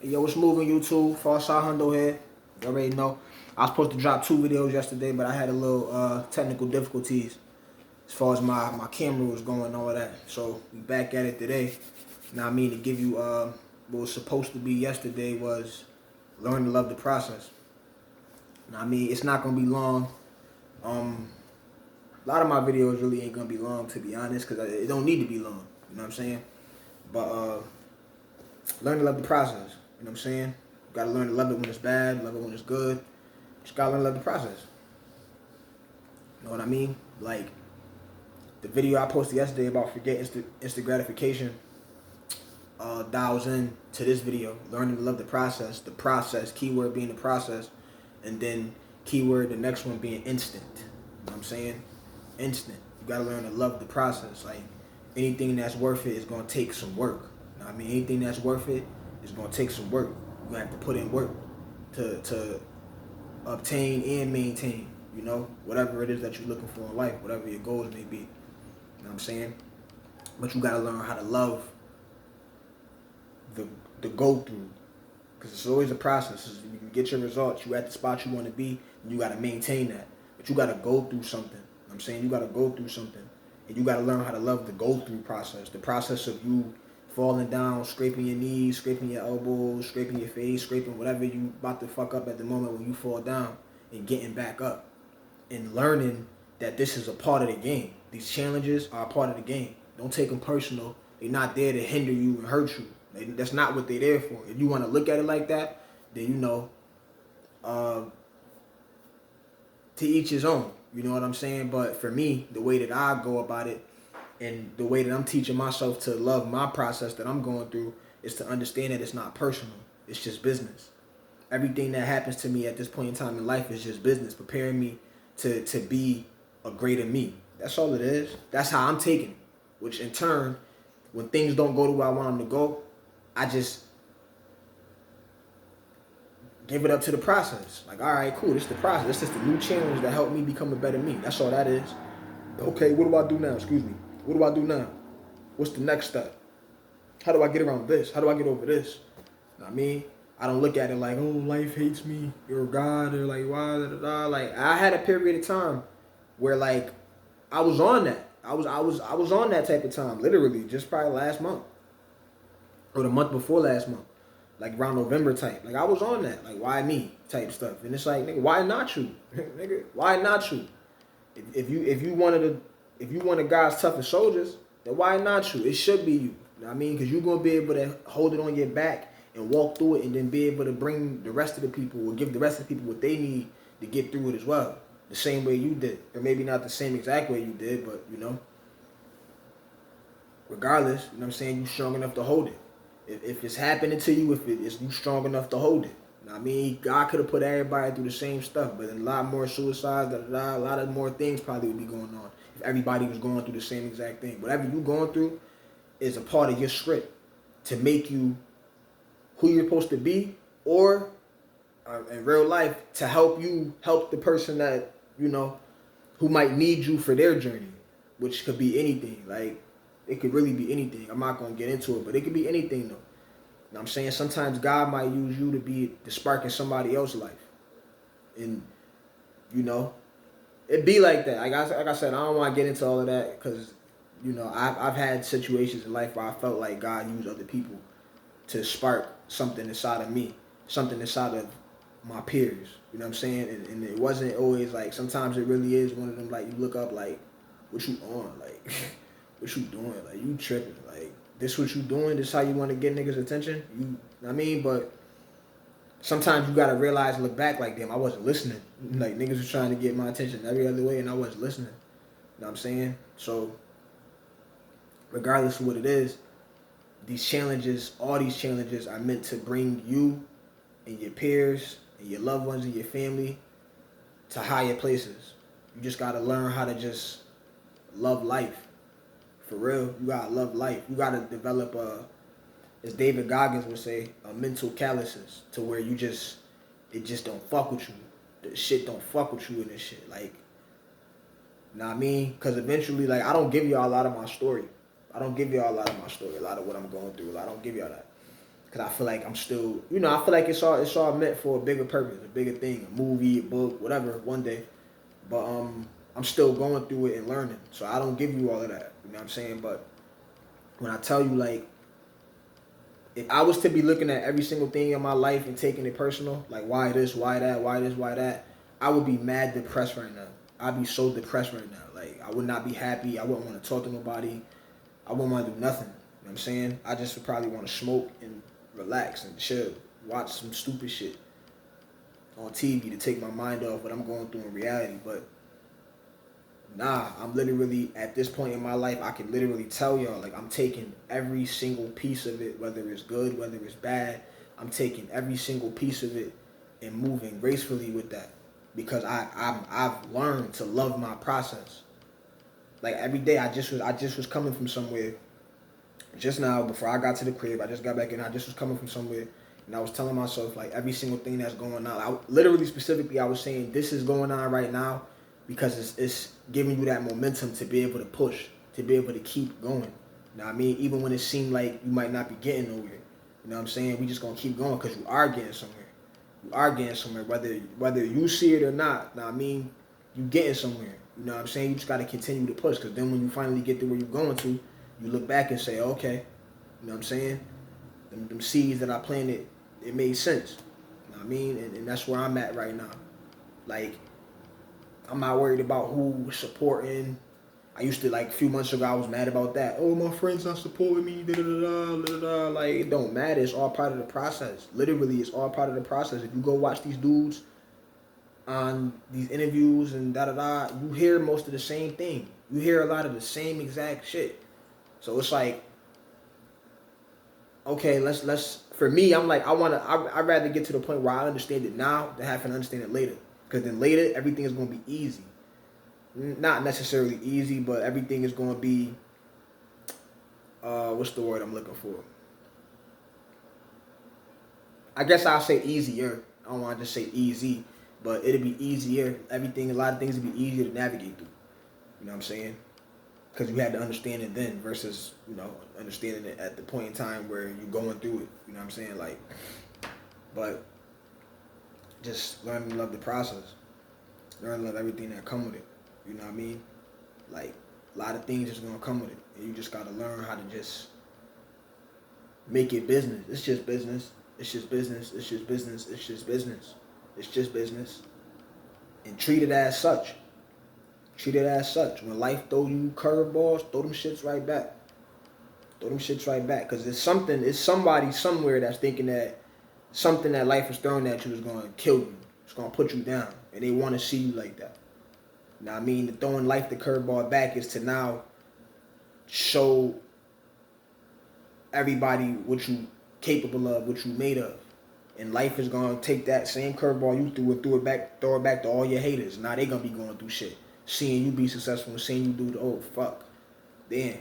Yo, what's moving, YouTube? Farrcide Hundo here. You already know. I was supposed to drop 2 videos yesterday, but I had a little technical difficulties as far as my camera was going and all of that. So we back at it today. Now I mean to give you what was supposed to be yesterday was learn to love the process. Now I mean it's not gonna be long. A lot of my videos really ain't gonna be long, to be honest, because it don't need to be long. You know what I'm saying? But learn to love the process. You know what I'm saying? You gotta learn to love it when it's bad, love it when it's good. Just gotta learn to love the process. You know what I mean? Like the video I posted yesterday about forget instant gratification dials in to this video. Learning to love the process, keyword being the process, and then keyword, the next one being instant. You know what I'm saying? Instant. You gotta learn to love the process. Like anything that's worth it is gonna take some work. You know what I mean? Anything that's worth it is gonna take some work. You're gonna have to put in work to obtain and maintain, you know, whatever it is that you're looking for in life, whatever your goals may be. You know what I'm saying? But you gotta learn how to love the go through, because it's always a process. You can get your results, you at the spot you want to be, and you gotta maintain that. But you gotta go through something. You know what I'm saying? You gotta go through something, and you gotta learn how to love the go through process. The process of you falling down, scraping your knees, scraping your elbows, scraping your face, scraping whatever you about to fuck up at the moment when you fall down, and getting back up, and learning that this is a part of the game. These challenges are a part of the game. Don't take them personal. They're not there to hinder you and hurt you. That's not what they're there for. If you want to look at it like that, then you know, to each his own. You know what I'm saying? But for me, the way that I go about it, and the way that I'm teaching myself to love my process that I'm going through, is to understand that it's not personal. It's just business. Everything that happens to me at this point in time in life is just business, preparing me to be a greater me. That's all it is. That's how I'm taking it. Which in turn, when things don't go the way I want them to go, I just give it up to the process. Like, all right, cool, this is the process. This is the new challenge that helped me become a better me. That's all that is. Okay, what do I do now? Excuse me. What do I do now? What's the next step? How do I get around this? How do I get over this? You know what I mean? I don't look at it like, oh, life hates me, or God, or like, why, da, da, da. Like, I had a period of time where, like, I was on that. I was on that type of time, literally, just probably last month. Or the month before last month. Like around November type. Like I was on that. Like, why me? Type stuff. And it's like, nigga, why not you? Nigga, why not you? If you one of God's toughest soldiers, then why not you? It should be you. You know what I mean? Because you're gonna be able to hold it on your back and walk through it, and then be able to bring the rest of the people, or give the rest of the people what they need to get through it as well. The same way you did. Or maybe not the same exact way you did, but you know. Regardless, you know what I'm saying, you strong enough to hold it. If it's happening to you, if it's you strong enough to hold it. You know what I mean, God could have put everybody through the same stuff, but a lot more suicides, a lot of more things probably would be going on if everybody was going through the same exact thing. Whatever you're going through is a part of your script to make you who you're supposed to be, or in real life to help the person that, you know, who might need you for their journey, which could be anything. Like, it could really be anything. I'm not going to get into it, but it could be anything, though. You know what I'm saying? Sometimes God might use you to be the spark in somebody else's life. And, you know, it be like that. Like I said, I don't want to get into all of that because, you know, I've had situations in life where I felt like God used other people to spark something inside of me, something inside of my peers. You know what I'm saying? And it wasn't always like, sometimes it really is one of them, like, you look up, like, what you on? Like, what you doing? Like, you tripping. Like, this what you doing? This how you want to get niggas' attention? You know what I mean? But sometimes you got to realize, look back, like, damn, I wasn't listening. Like, niggas was trying to get my attention every other way, and I wasn't listening. You know what I'm saying? So, regardless of what it is, all these challenges are meant to bring you and your peers and your loved ones and your family to higher places. You just got to learn how to just love life. For real, you gotta love life. You gotta develop as David Goggins would say, a mental calluses to where it just don't fuck with you. The shit don't fuck with you in this shit. Like, you know what I mean? Because eventually, like, I don't give y'all a lot of my story. A lot of what I'm going through. I don't give y'all that. Cause I feel like I'm still, I feel like it's all meant for a bigger purpose, a bigger thing, a movie, a book, whatever, one day. But I'm still going through it and learning. So I don't give you all of that. You know what I'm saying? But when I tell you, like, if I was to be looking at every single thing in my life and taking it personal, like why this, why that, why this, why that, I would be mad depressed right now. I'd be so depressed right now. Like I would not be happy. I wouldn't want to talk to nobody. I wouldn't want to do nothing. You know what I'm saying? I just would probably want to smoke and relax and chill, watch some stupid shit on TV to take my mind off what I'm going through in reality. But nah, I'm literally at this point in my life, I can literally tell y'all, like, I'm taking every single piece of it, whether it's good, whether it's bad. I'm taking every single piece of it and moving gracefully with that, because I've learned to love my process. Like every day, I just was coming from somewhere. Just now, before I got to the crib, I just got back in. I just was coming from somewhere, and I was telling myself, like, every single thing that's going on. Literally, specifically, I was saying, this is going on right now because it's giving you that momentum to be able to push, to be able to keep going. You know what I mean? Even when it seemed like you might not be getting nowhere. You know what I'm saying? We just going to keep going because you are getting somewhere. You are getting somewhere, whether you see it or not. You know what I mean? You getting somewhere. You know what I'm saying? You just got to continue to push, because then when you finally get to where you're going to, you look back and say, okay, you know what I'm saying? Them seeds that I planted, it made sense. You know what I mean? And that's where I'm at right now. Like, I'm not worried about who's supporting. I used to, like, a few months ago, I was mad about that. Oh, my friends not supporting me, da-da-da-da. Like, it don't matter. It's all part of the process. Literally, it's all part of the process. If you go watch these dudes on these interviews and da-da-da, you hear most of the same thing. You hear a lot of the same exact shit. So it's like, okay, let's. For me, I'm like, I'd rather get to the point where I understand it now than having to understand it later. Because then later, everything is going to be easy. Not necessarily easy, but everything is going to be, what's the word I'm looking for? I guess I'll say easier. I don't want to just say easy, but it'll be easier. A lot of things will be easier to navigate through. You know what I'm saying? Because you had to understand it then versus, understanding it at the point in time where you're going through it. You know what I'm saying? Like, but just learn to love the process. Learn to love everything that come with it. You know what I mean? Like, a lot of things is going to come with it. And you just got to learn how to just make it business. It's just business. It's just business. It's just business. It's just business. It's just business. And treat it as such. Treat it as such. When life throw you curveballs, throw them shits right back. Throw them shits right back. Because it's somebody somewhere that's thinking that something that life is throwing at you is going to kill you. It's going to put you down. And they want to see you like that. You know what I mean? The throwing life the curveball back is to now show everybody what you capable of, what you made of. And life is going to take that same curveball you threw and throw it back to all your haters. Now they going to be going through shit. Seeing you be successful and seeing you do the, oh, fuck. Damn.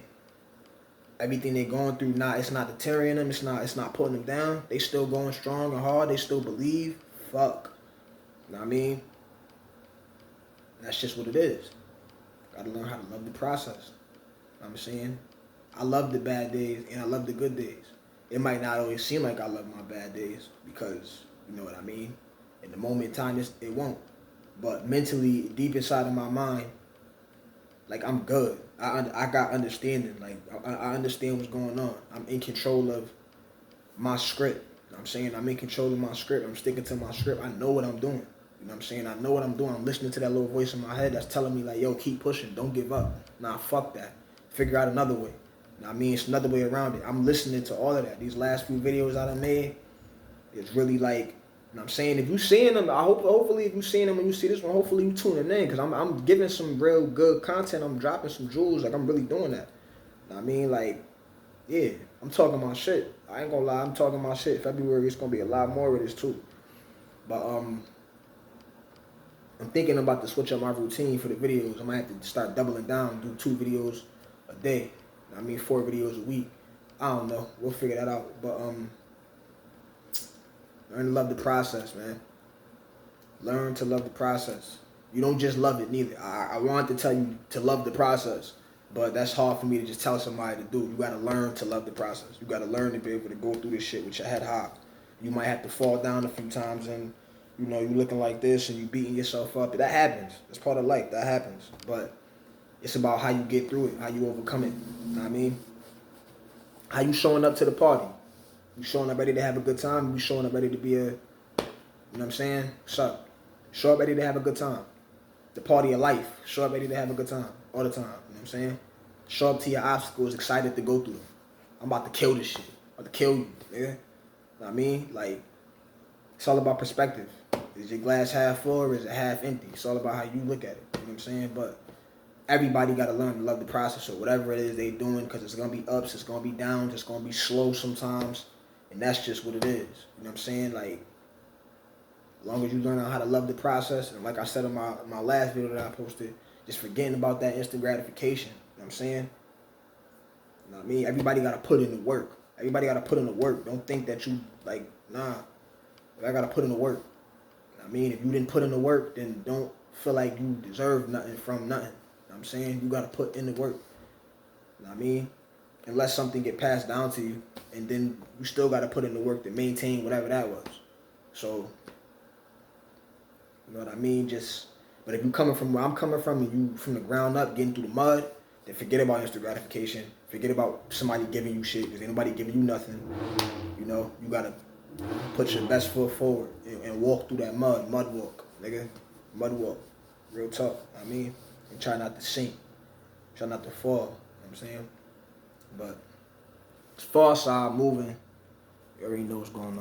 Everything they're going through, it's not deterring them. It's not putting them down. They still going strong and hard. They still believe. Fuck. You know what I mean? That's just what it is. Got to learn how to love the process. You know what I'm saying? I love the bad days and I love the good days. It might not always seem like I love my bad days because, you know what I mean? In the moment in time, it won't. But mentally, deep inside of my mind, like, I'm good. I got understanding. Like, I understand what's going on. I'm in control of my script. You know what I'm saying? I'm in control of my script. I'm sticking to my script. I know what I'm doing. You know what I'm saying? I know what I'm doing. I'm listening to that little voice in my head that's telling me, like, yo, keep pushing. Don't give up. Nah, fuck that. Figure out another way. You know what I mean? It's another way around it. I'm listening to all of that. These last few videos I done made, it's really like, you know what I'm saying? If you seeing them, hopefully if you seeing them when you see this one, hopefully you tuning in, because I'm giving some real good content. I'm dropping some jewels. Like, I'm really doing that. You know what I mean? Like, yeah, I'm talking my shit. I ain't gonna lie, I'm talking my shit. February, it's gonna be a lot more of this too. But I'm thinking about to switch up my routine for the videos. I might have to start doubling down, do 2 videos a day. I mean, 4 videos a week. I don't know. We'll figure that out. But learn to love the process, man. Learn to love the process. You don't just love it neither. I want to tell you to love the process. But that's hard for me to just tell somebody to do. You gotta learn to love the process. You gotta learn to be able to go through this shit with your head high. You might have to fall down a few times and you looking like this and you beating yourself up. That happens. It's part of life. That happens. But it's about how you get through it, how you overcome it. You know what I mean? How you showing up to the party? You showing up ready to have a good time? You showing up ready to be you know what I'm saying? Show up ready to have a good time. The party of life. Show up ready to have a good time all the time. You know what I'm saying? Show up to your obstacles, excited to go through them. I'm about to kill this shit. I'm about to kill you, nigga. You know what I mean? Like, it's all about perspective. Is your glass half full or is it half empty? It's all about how you look at it. You know what I'm saying? But everybody got to learn to love the process or whatever it is they doing, because it's going to be ups, it's going to be downs, it's going to be slow sometimes. And that's just what it is. You know what I'm saying? Like, as long as you learn how to love the process, and like I said in my last video that I posted, just forgetting about that instant gratification. You know what I'm saying? You know what I mean? Everybody got to put in the work. Everybody got to put in the work. Don't think that you, like, nah. I got to put in the work. You know what I mean? If you didn't put in the work, then don't feel like you deserve nothing from nothing. You know what I'm saying? You got to put in the work. You know what I mean? Unless something get passed down to you, and then you still got to put in the work to maintain whatever that was. So, you know what I mean? But if you coming from where I'm coming from, and you from the ground up, getting through the mud, then forget about instant gratification. Forget about somebody giving you shit, because ain't nobody giving you nothing. You know, you gotta put your best foot forward and walk through that mud walk, nigga. Mud walk. Real talk, I mean? And try not to sink. Try not to fall, you know what I'm saying? But it's Farrcide moving. You already know what's going on.